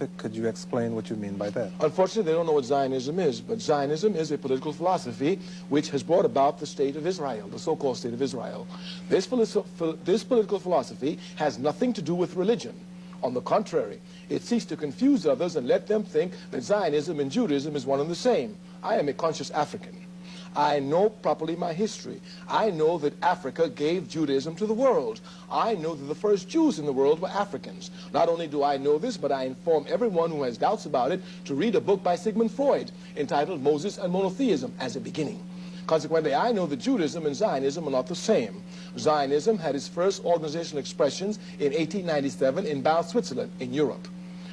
philosophic. Could you explain what you mean by that? Unfortunately, they don't know what Zionism is, but Zionism is a political philosophy which has brought about the state of Israel, the so-called state of Israel. This political philosophy has nothing to do with religion. On the contrary, it seeks to confuse others and let them think that Zionism and Judaism is one and the same. I am a conscious African. I know properly my history. I know that Africa gave Judaism to the world. I know that the first Jews in the world were Africans. Not only do I know this, but I inform everyone who has doubts about it to read a book by Sigmund Freud entitled Moses and Monotheism as a Beginning. Consequently, I know that Judaism and Zionism are not the same. Zionism had its first organizational expressions in 1897 in Basel, Switzerland, in Europe.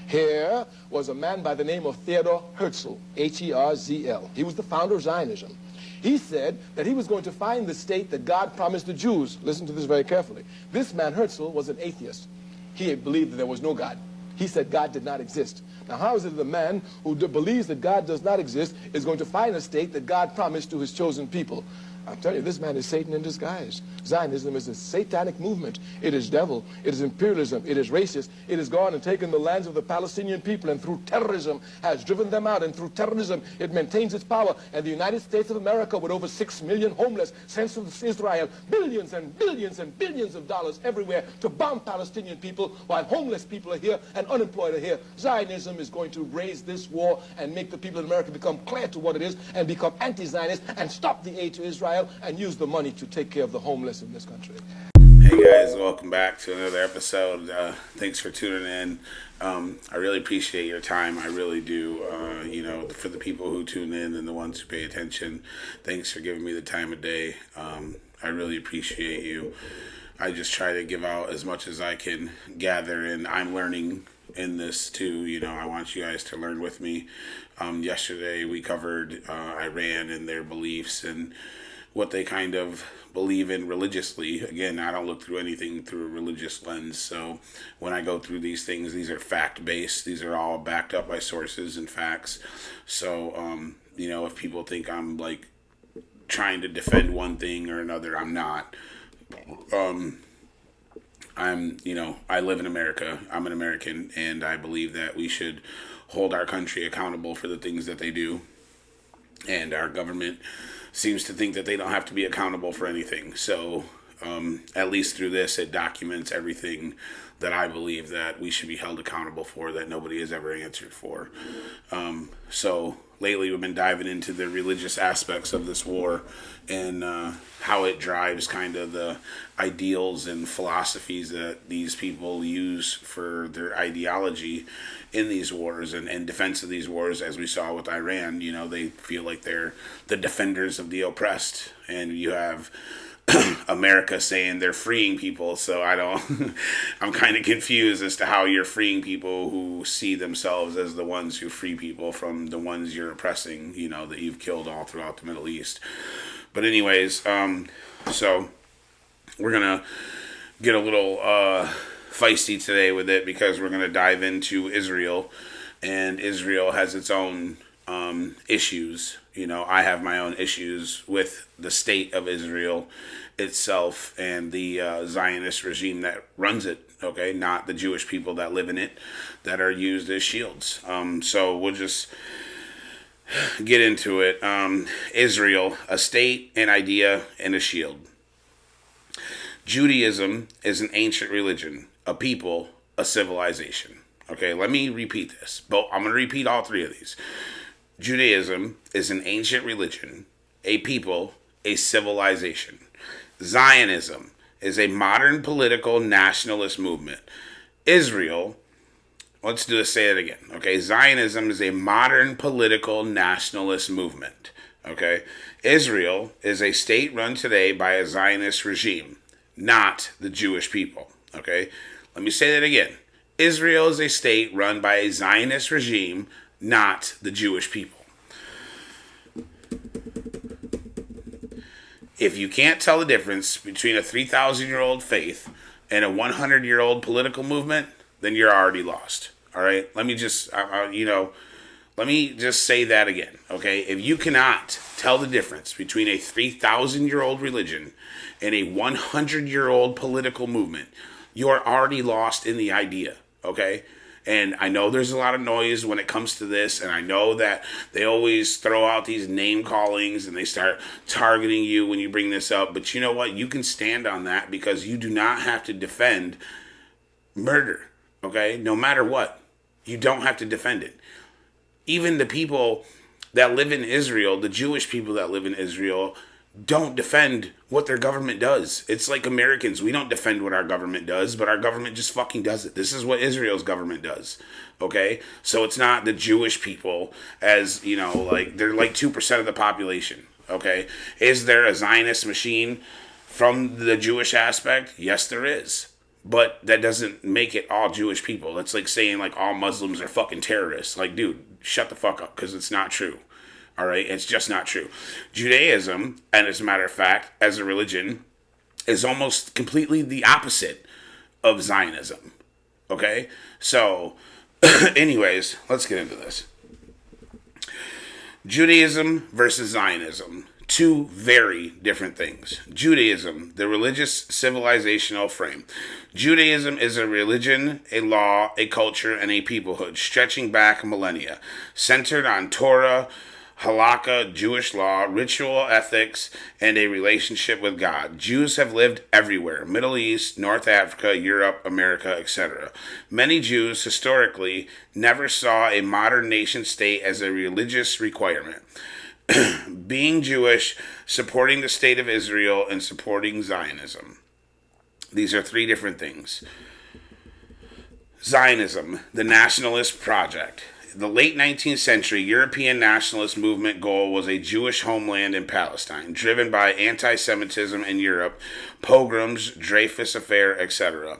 Here was a man by the name of Theodor Herzl, H-E-R-Z-L. He was the founder of Zionism. He said that he was going to find the state that God promised the Jews. Listen to this very carefully. This man, Herzl, was an atheist. He believed that there was no God. He said God did not exist. Now, how is it that a man who believes that God does not exist is going to find a state that God promised to his chosen people? I'm telling you, this man is Satan in disguise. Zionism is a satanic movement. It is devil. It is imperialism. It is racist. It has gone and taken the lands of the Palestinian people and through terrorism has driven them out. And through terrorism, it maintains its power. And the United States of America, with over 6 million homeless, sends to Israel billions and billions and billions of dollars everywhere to bomb Palestinian people while homeless people are here and unemployed are here. Zionism is going to raise this war and make the people in America become clear to what it is and become anti-Zionist and stop the aid to Israel and use the money to take care of the homeless in this country. Hey guys, welcome back to another episode. Thanks for tuning in. I really appreciate your time. I really do. For the people who tune in and the ones who pay attention, thanks for giving me the time of day. I really appreciate you. I just try to give out as much as I can gather, and I'm learning in this too. I want you guys to learn with me. Yesterday we covered Iran and their beliefs and what they kind of believe in religiously. Again, I don't look through anything through a religious lens. So when I go through these things, these are fact-based. These are all backed up by sources and facts. So, if people think I'm like trying to defend one thing or another, I'm not. I live in America. I'm an American, and I believe that we should hold our country accountable for the things that they do. And our government seems to think that they don't have to be accountable for anything. So at least through this, it documents everything that I believe that we should be held accountable for, that nobody has ever answered for. So lately we've been diving into the religious aspects of this war and how it drives kind of the ideals and philosophies that these people use for their ideology in these wars and defense of these wars. As we saw with Iran, they feel like they're the defenders of the oppressed, and you have America saying they're freeing people. So I'm kind of confused as to how you're freeing people who see themselves as the ones who free people from the ones you're oppressing, that you've killed all throughout the Middle East. But anyways, so we're going to get a little feisty today with it because we're going to dive into Israel, and Israel has its own issues. I have my own issues with the state of Israel itself and the Zionist regime that runs it, okay? Not the Jewish people that live in it that are used as shields. So we'll just get into it. Israel, a state, an idea, and a shield. Judaism is an ancient religion, a people, a civilization. Okay, let me repeat this. I'm going to repeat all three of these. Judaism is an ancient religion, a people, a civilization. Zionism is a modern political nationalist movement. Israel, say it again, okay? Zionism is a modern political nationalist movement, okay? Israel is a state run today by a Zionist regime, not the Jewish people, okay? Let me say that again. Israel is a state run by a Zionist regime, not the Jewish people. If you can't tell the difference between a 3,000-year-old faith and a 100-year-old political movement, then you're already lost. All right? Let me just, let me just say that again, okay? If you cannot tell the difference between a 3,000-year-old religion and a 100-year-old political movement, you are already lost in the idea, okay? And I know there's a lot of noise when it comes to this, and I know that they always throw out these name callings and they start targeting you when you bring this up. But you know what? You can stand on that because you do not have to defend murder, okay? No matter what. You don't have to defend it. Even the people that live in Israel, the Jewish people that live in Israel, don't defend what their government does. It's like Americans. We don't defend what our government does, but our government just fucking does it. This is what Israel's government does. Okay? So it's not the Jewish people as, you know, like, they're like 2% of the population. Okay? Is there a Zionist machine from the Jewish aspect? Yes, there is. But that doesn't make it all Jewish people. That's like saying, like, all Muslims are fucking terrorists. Like, dude, shut the fuck up, because it's not true. All right, it's just not true. Judaism, and as a matter of fact, as a religion, is almost completely the opposite of Zionism. Okay? So, anyways, let's get into this. Judaism versus Zionism. Two very different things. Judaism, the religious civilizational frame. Judaism is a religion, a law, a culture, and a peoplehood stretching back millennia, centered on Torah, halakha, Jewish law, ritual ethics, and a relationship with God. Jews have lived everywhere: Middle East, North Africa, Europe, America, etc. Many Jews historically never saw a modern nation state as a religious requirement. Being Jewish, supporting the state of Israel, and supporting Zionism. These are three different things. Zionism, the nationalist project. The late 19th century European nationalist movement goal was a Jewish homeland in Palestine, driven by anti-Semitism in Europe, pogroms, Dreyfus Affair, etc.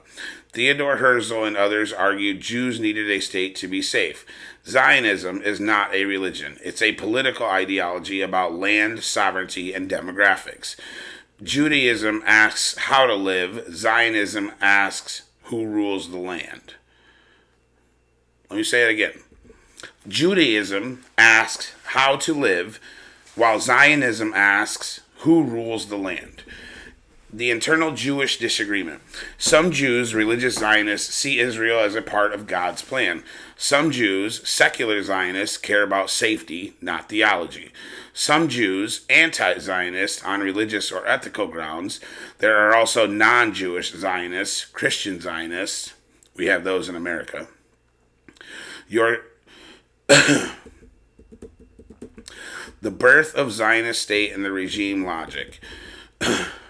Theodor Herzl and others argued Jews needed a state to be safe. Zionism is not a religion. It's a political ideology about land, sovereignty, and demographics. Judaism asks how to live. Zionism asks who rules the land. Let me say it again. Judaism asks how to live, while Zionism asks who rules the land. The internal Jewish disagreement. Some Jews, religious Zionists, see Israel as a part of God's plan. Some Jews, secular Zionists, care about safety, not theology. Some Jews, anti-Zionist on religious or ethical grounds. There are also non-Jewish Zionists, Christian Zionists. We have those in America. The birth of Zionist state and the regime logic.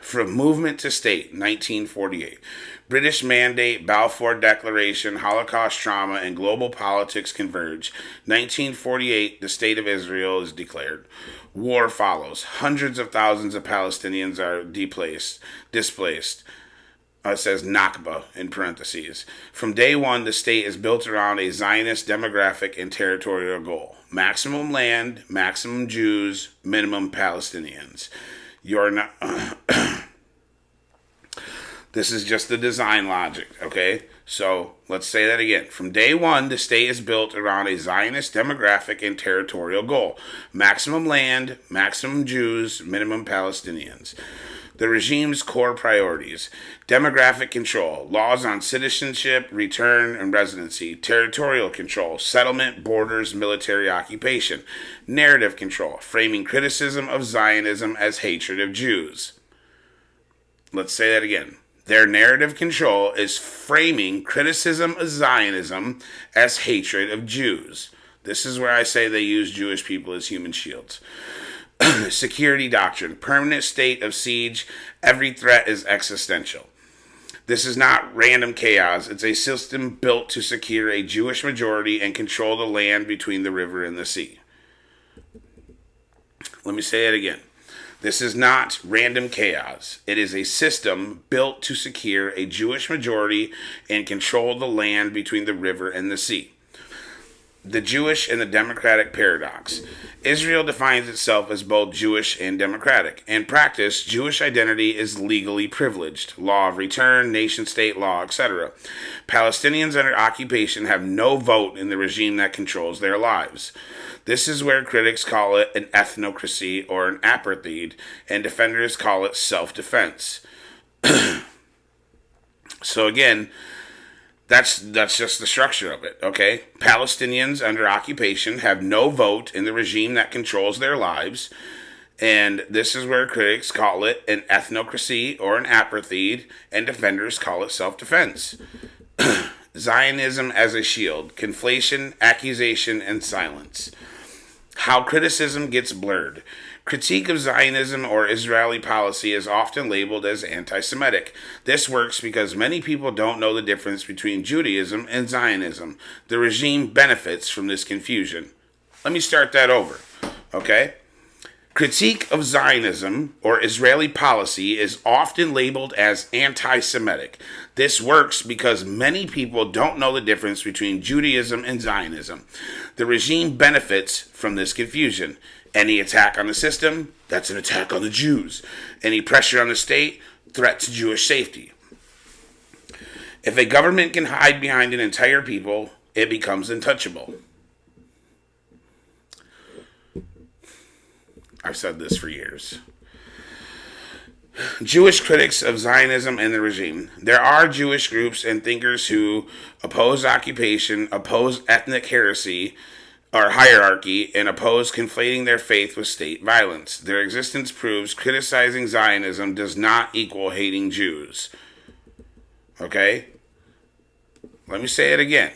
From movement to state, 1948. British mandate, Balfour Declaration, Holocaust trauma, and global politics converge. 1948, the state of Israel is declared. War follows. Hundreds of thousands of Palestinians are displaced. It says Nakba in parentheses. From day one, the state is built around a Zionist demographic and territorial goal. Maximum land, maximum Jews, minimum Palestinians. You're not... This is just the design logic, okay? So, let's say that again. From day one, the state is built around a Zionist demographic and territorial goal. Maximum land, maximum Jews, minimum Palestinians. The regime's core priorities: demographic control, laws on citizenship, return, and residency, territorial control, settlement, borders, military occupation, narrative control, framing criticism of Zionism as hatred of Jews. Let's say that again. Their narrative control is framing criticism of Zionism as hatred of Jews. This is where I say they use Jewish people as human shields. Security doctrine, permanent state of siege, every threat is existential. This is not random chaos. It's a system built to secure a Jewish majority and control the land between the river and the sea. Let me say it again. This is not random chaos. It is a system built to secure a Jewish majority and control the land between the river and the sea. The Jewish and the democratic paradox. Israel defines itself as both Jewish and democratic. In practice, Jewish identity is legally privileged. Law of return, nation-state law, etc. Palestinians under occupation have no vote in the regime that controls their lives. This is where critics call it an ethnocracy or an apartheid, and defenders call it self-defense. So again, That's just the structure of it, okay? Palestinians under occupation have no vote in the regime that controls their lives, and this is where critics call it an ethnocracy or an apartheid, and defenders call it self-defense. Zionism as a shield, conflation, accusation, and silence. How criticism gets blurred. Critique of Zionism or Israeli policy is often labeled as anti-Semitic. This works because many people don't know the difference between Judaism and Zionism. The regime benefits from this confusion. Let me start that over, okay? Critique of Zionism or Israeli policy is often labeled as anti-Semitic. This works because many people don't know the difference between Judaism and Zionism. The regime benefits from this confusion. Any attack on the system, that's an attack on the Jews. Any pressure on the state, threat to Jewish safety. If a government can hide behind an entire people, it becomes untouchable. I've said this for years. Jewish critics of Zionism and the regime. There are Jewish groups and thinkers who oppose occupation, oppose ethnic heresy or hierarchy, and oppose conflating their faith with state violence. Their existence proves criticizing Zionism does not equal hating Jews. Okay? Let me say it again.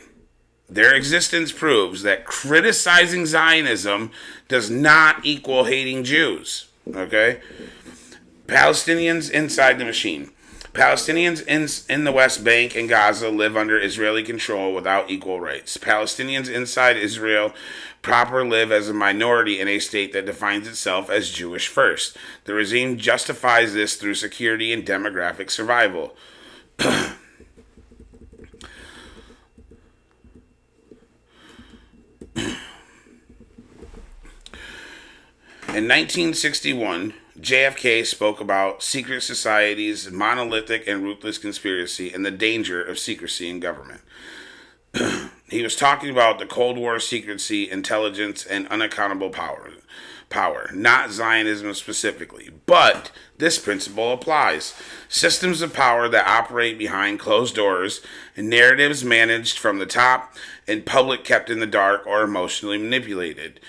Their existence proves that criticizing Zionism does not equal hating Jews. Okay? Palestinians inside the machine. Palestinians in the West Bank and Gaza live under Israeli control without equal rights. Palestinians inside Israel proper live as a minority in a state that defines itself as Jewish first. The regime justifies this through security and demographic survival. In 1961, JFK spoke about secret societies, monolithic and ruthless conspiracy, and the danger of secrecy in government. He was talking about the Cold War secrecy, intelligence, and unaccountable power, not Zionism specifically. But this principle applies. Systems of power that operate behind closed doors, and narratives managed from the top, and public kept in the dark or emotionally manipulated.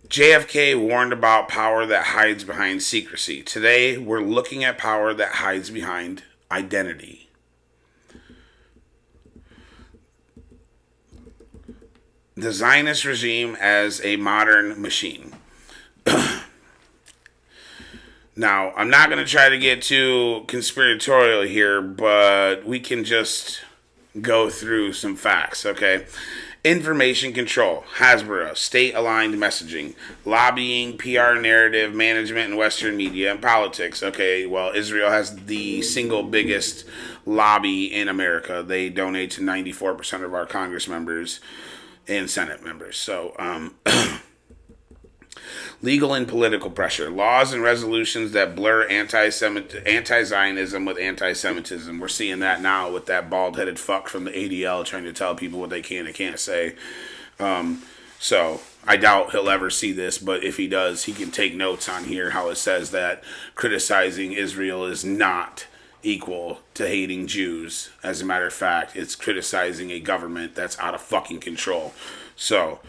JFK warned about power that hides behind secrecy. Today, we're looking at power that hides behind identity. The Zionist regime as a modern machine. Now, I'm not going to try to get too conspiratorial here, but we can just go through some facts, okay? Information control, Hasbro, state-aligned messaging, lobbying, PR narrative, management in Western media, and politics. Okay, well, Israel has the single biggest lobby in America. They donate to 94% of our Congress members and Senate members. So, legal and political pressure, laws and resolutions that blur anti-Zionism with anti-Semitism. We're seeing that now with that bald-headed fuck from the ADL trying to tell people what they can and can't say. So I doubt he'll ever see this, but if he does, he can take notes on here how it says that criticizing Israel is not equal to hating Jews. As a matter of fact, it's criticizing a government that's out of fucking control. So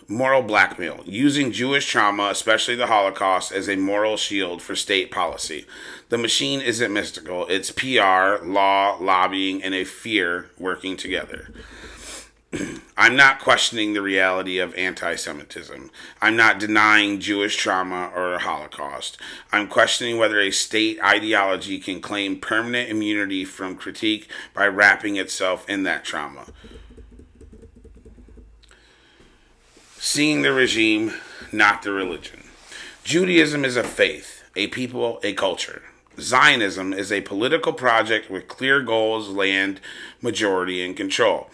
moral blackmail, using Jewish trauma, especially the Holocaust, as a moral shield for state policy. The machine isn't mystical. It's PR, law, lobbying, and a fear working together. I'm not questioning the reality of anti-Semitism. I'm not denying Jewish trauma or a Holocaust. I'm questioning whether a state ideology can claim permanent immunity from critique by wrapping itself in that trauma. Seeing the regime, not the religion. Judaism is a faith, a people, a culture. Zionism is a political project with clear goals, land, majority, and control.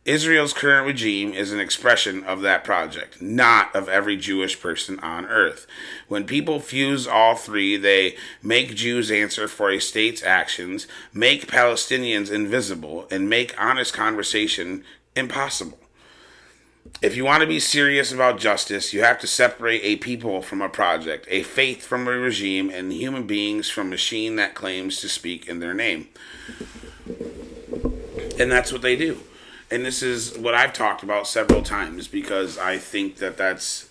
Israel's current regime is an expression of that project, not of every Jewish person on earth. When people fuse all three, they make Jews answer for a state's actions, make Palestinians invisible, and make honest conversation impossible. If you want to be serious about justice, you have to separate a people from a project, a faith from a regime, and human beings from a machine that claims to speak in their name. And that's what they do. And this is what I've talked about several times, because I think that that's,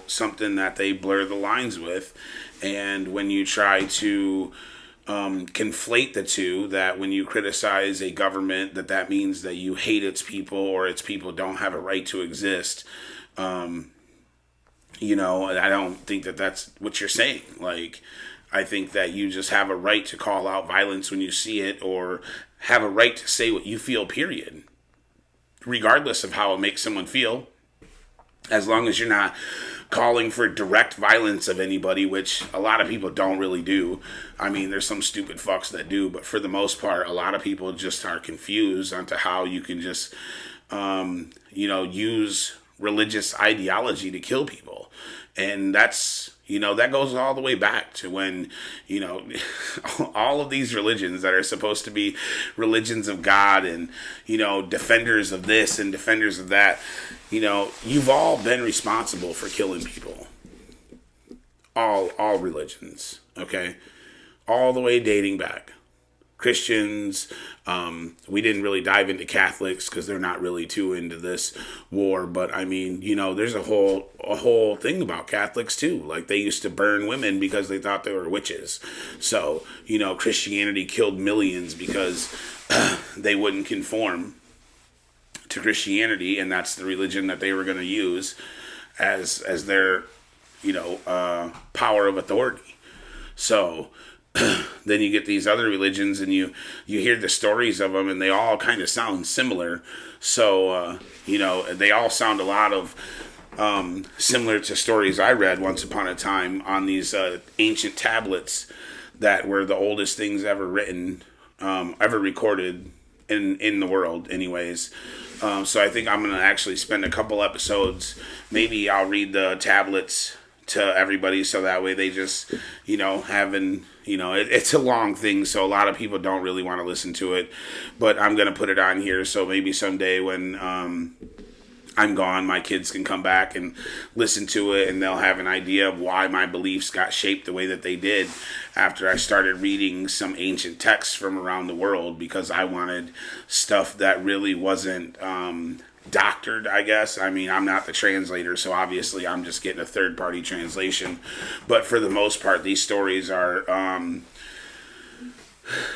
something that they blur the lines with. And when you try to conflate the two, that when you criticize a government, that means that you hate its people or its people don't have a right to exist. I don't think that that's what you're saying. Like, I think that you just have a right to call out violence when you see it, or have a right to say what you feel, period. Regardless of how it makes someone feel. As long as you're not calling for direct violence of anybody, which a lot of people don't really do. I mean, there's some stupid fucks that do, but for the most part, a lot of people just are confused onto how you can just, use religious ideology to kill people. And that's, that goes all the way back to when, all of these religions that are supposed to be religions of God and, defenders of this and defenders of that, you've all been responsible for killing people. All religions, okay? All the way dating back. Christians, we didn't really dive into Catholics because they're not really too into this war, but I mean, there's a whole thing about Catholics too. Like, they used to burn women because they thought they were witches. So, Christianity killed millions because they wouldn't conform to Christianity, and that's the religion that they were going to use as their power of authority. So then you get these other religions, and you hear the stories of them, and they all kind of sound similar. So they all sound a lot of similar to stories I read once upon a time on these ancient tablets that were the oldest things ever written, ever recorded in the world, anyways. So I think I'm going to actually spend a couple episodes. Maybe I'll read the tablets to everybody, so that way they just, it's a long thing, so a lot of people don't really want to listen to it, but I'm going to put it on here, so maybe someday when I'm gone, my kids can come back and listen to it, and they'll have an idea of why my beliefs got shaped the way that they did after I started reading some ancient texts from around the world, because I wanted stuff that really wasn't doctored, I guess. I mean, I'm not the translator, so obviously I'm just getting a third-party translation. But for the most part, these stories are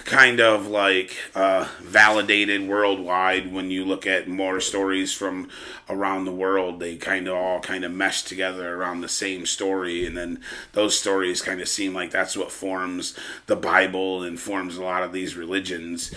kind of like validated worldwide. When you look at more stories from around the world, they all mesh together around the same story, and then those stories kind of seem like that's what forms the Bible and forms a lot of these religions.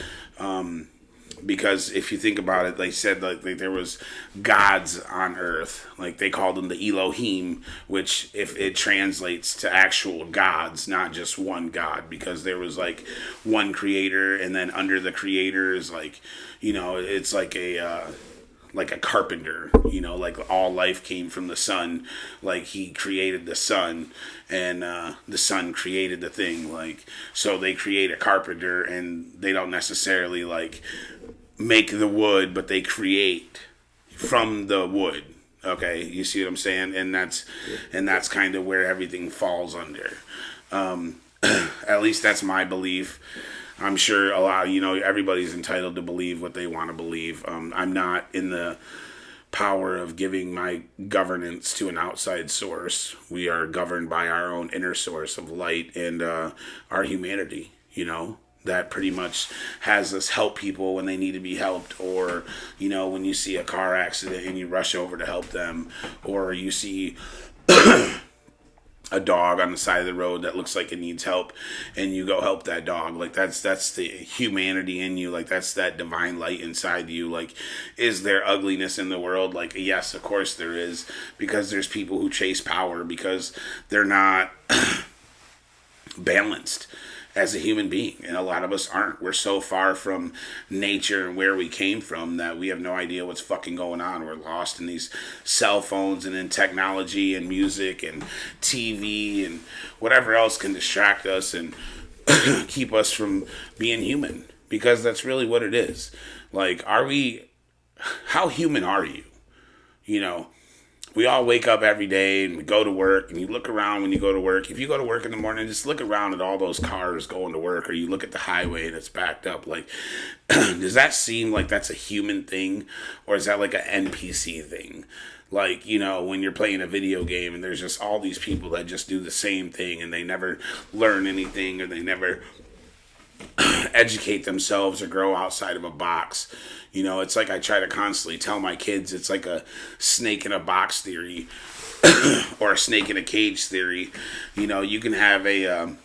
Because if you think about it, they said like there was gods on earth. Like, they called them the Elohim, which if it translates to actual gods, not just one god, because there was like one creator, and then under the creator is like, it's like a carpenter, like all life came from the sun. Like, he created the sun, and the sun created the thing. Like, so they create a carpenter, and they don't necessarily like make the wood, but they create from the wood. Okay, you see what I'm saying? And that's kind of where everything falls under. At least that's my belief. I'm sure a lot, everybody's entitled to believe what they want to believe. I'm not in the power of giving my governance to an outside source. We are governed by our own inner source of light and our humanity, that pretty much has us help people when they need to be helped, or, when you see a car accident and you rush over to help them, or you see a dog on the side of the road that looks like it needs help and you go help that dog. Like, that's the humanity in you. Like, that's that divine light inside you. Like, is there ugliness in the world? Like, yes, of course there is, because there's people who chase power because they're not balanced as a human being, and a lot of us aren't. We're so far from nature and where we came from that we have no idea what's fucking going on. We're lost in these cell phones and in technology and music and TV and whatever else can distract us and keep us from being human, because that's really what it is. Like, how human are you? You know, we all wake up every day and we go to work, and you look around when you go to work. If you go to work in the morning, just look around at all those cars going to work, or you look at the highway and it's backed up. Like, does that seem like that's a human thing, or is that like an NPC thing? Like, you know, when you're playing a video game and there's just all these people that just do the same thing and they never learn anything, or they never educate themselves or grow outside of a box. You know, it's like I try to constantly tell my kids it's like a snake in a box theory or a snake in a cage theory. You know, you can have a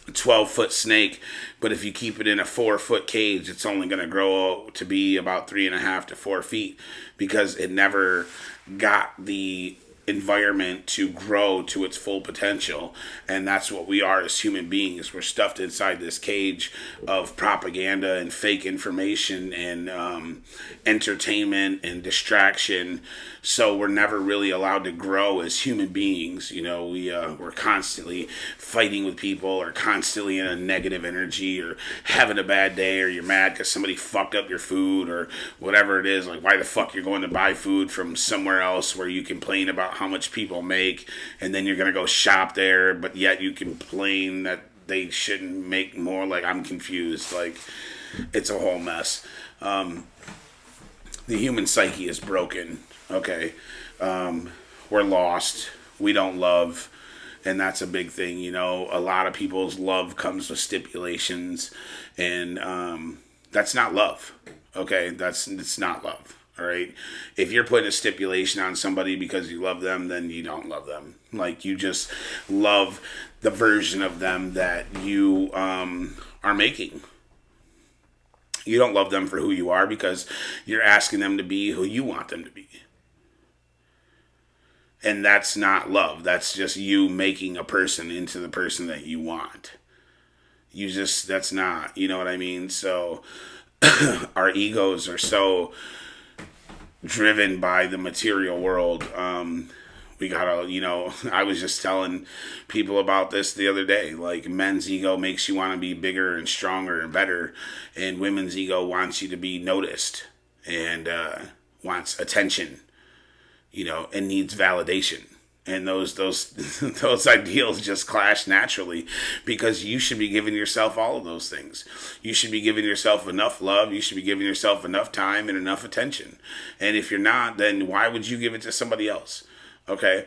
12-foot snake, but if you keep it in a 4-foot cage, it's only going to grow to be about 3.5 to 4 feet, because it never got the environment to grow to its full potential. And that's what we are as human beings. We're stuffed inside this cage of propaganda and fake information and entertainment and distraction, so we're never really allowed to grow as human beings. You know, we're constantly fighting with people, or constantly in a negative energy, or having a bad day, or you're mad because somebody fucked up your food, or whatever it is. Like, why the fuck you're going to buy food from somewhere else where you complain about how much people make, and then you're going to go shop there, but yet you complain that they shouldn't make more? Like, I'm confused. Like, it's a whole mess. The human psyche is broken. Okay. We're lost. We don't love. And that's a big thing. You know, a lot of people's love comes with stipulations, and that's not love. Okay. It's not love. All right. If you're putting a stipulation on somebody because you love them, then you don't love them. Like, you just love the version of them that you are making. You don't love them for who you are, because you're asking them to be who you want them to be. And that's not love. That's just you making a person into the person that you want. That's not, you know what I mean? So our egos are so driven by the material world. We gotta, you know, I was just telling people about this the other day. Like, men's ego makes you want to be bigger and stronger and better, and women's ego wants you to be noticed and wants attention, you know, and needs validation. And those ideals just clash naturally, because you should be giving yourself all of those things. You should be giving yourself enough love. You should be giving yourself enough time and enough attention. And if you're not, then why would you give it to somebody else? Okay?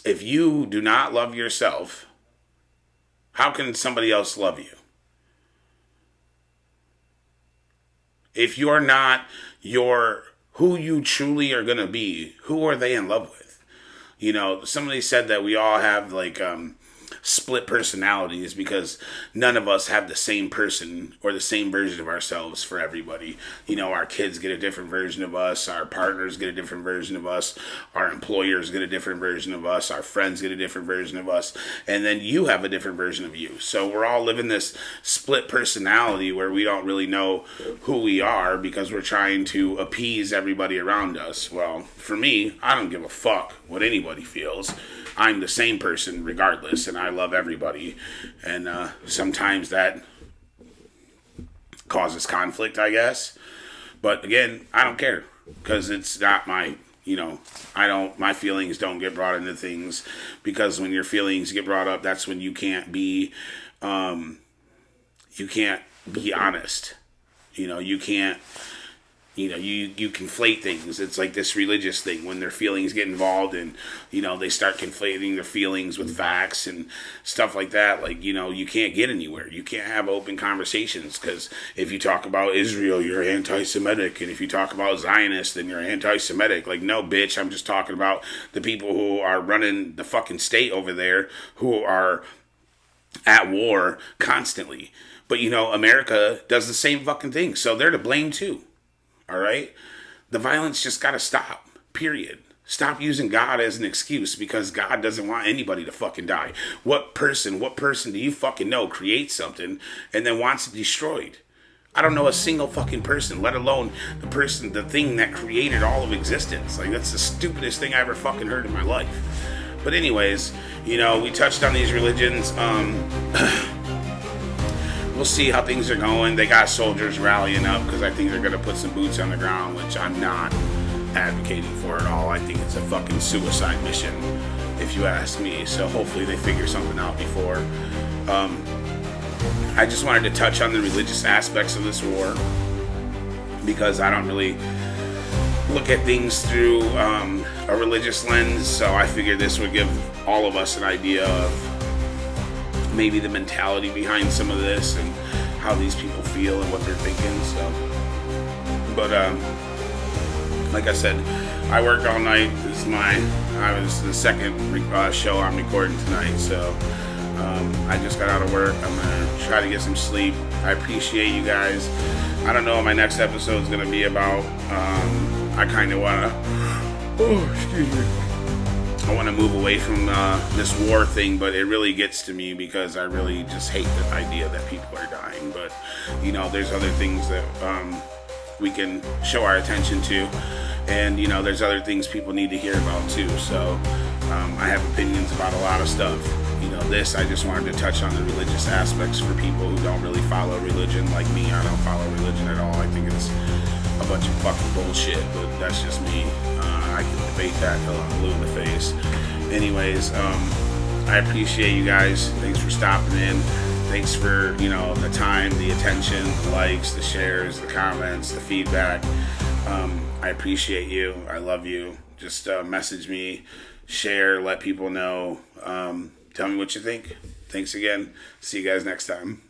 If you do not love yourself, how can somebody else love you? If you're not who you truly are going to be, who are they in love with? You know, somebody said that we all have like split personalities, because none of us have the same person or the same version of ourselves for everybody. You know, our kids get a different version of us, our partners get a different version of us, our employers get a different version of us, our friends get a different version of us, and then you have a different version of you. So we're all living this split personality where we don't really know who we are, because we're trying to appease everybody around us. Well, for me, I don't give a fuck what anybody feels. I'm the same person regardless, and I love everybody. And sometimes that causes conflict, I guess. But again, I don't care, because it's not my, you know, my feelings don't get brought into things, because when your feelings get brought up, that's when you can't be honest. You know, you can't. You know, you conflate things. It's like this religious thing when their feelings get involved, and, you know, they start conflating their feelings with facts and stuff like that. Like, you know, you can't get anywhere. You can't have open conversations, because if you talk about Israel, you're anti-Semitic. And if you talk about Zionists, then you're anti-Semitic. Like, no, bitch, I'm just talking about the people who are running the fucking state over there, who are at war constantly. But, you know, America does the same fucking thing. So they're to blame too. All right? The violence just got to stop, period. Stop using God as an excuse, because God doesn't want anybody to fucking die. What person do you fucking know creates something and then wants it destroyed? I don't know a single fucking person, let alone the thing that created all of existence. Like, that's the stupidest thing I ever fucking heard in my life. But anyways, you know, we touched on these religions. We'll see how things are going. They got soldiers rallying up, because I think they're going to put some boots on the ground, which I'm not. advocating for it all. I think it's a fucking suicide mission, if you ask me. So hopefully they figure something out before. I just wanted to touch on the religious aspects of this war, because I don't really look at things through a religious lens, so I figured this would give all of us an idea of maybe the mentality behind some of this and how these people feel and what they're thinking. So, but like I said, I worked all night. This is I was the second show I'm recording tonight, so I just got out of work. I'm gonna try to get some sleep. I appreciate you guys. I don't know what my next episode is gonna be about. I kind of wanna, I want to move away from this war thing, but it really gets to me because I really just hate the idea that people are dying. But you know, there's other things that we can show our attention to, and you know, there's other things people need to hear about too. So I have opinions about a lot of stuff. You know, I just wanted to touch on the religious aspects for people who don't really follow religion like me. I don't follow religion at all. I think it's a bunch of fucking bullshit, but that's just me. I can debate that till I'm blue in the face. Anyways, I appreciate you guys. Thanks for stopping in. Thanks for, you know, the time, the attention, the likes, the shares, the comments, the feedback. I appreciate you. I love you. Just message me, share, let people know. Tell me what you think. Thanks again. See you guys next time.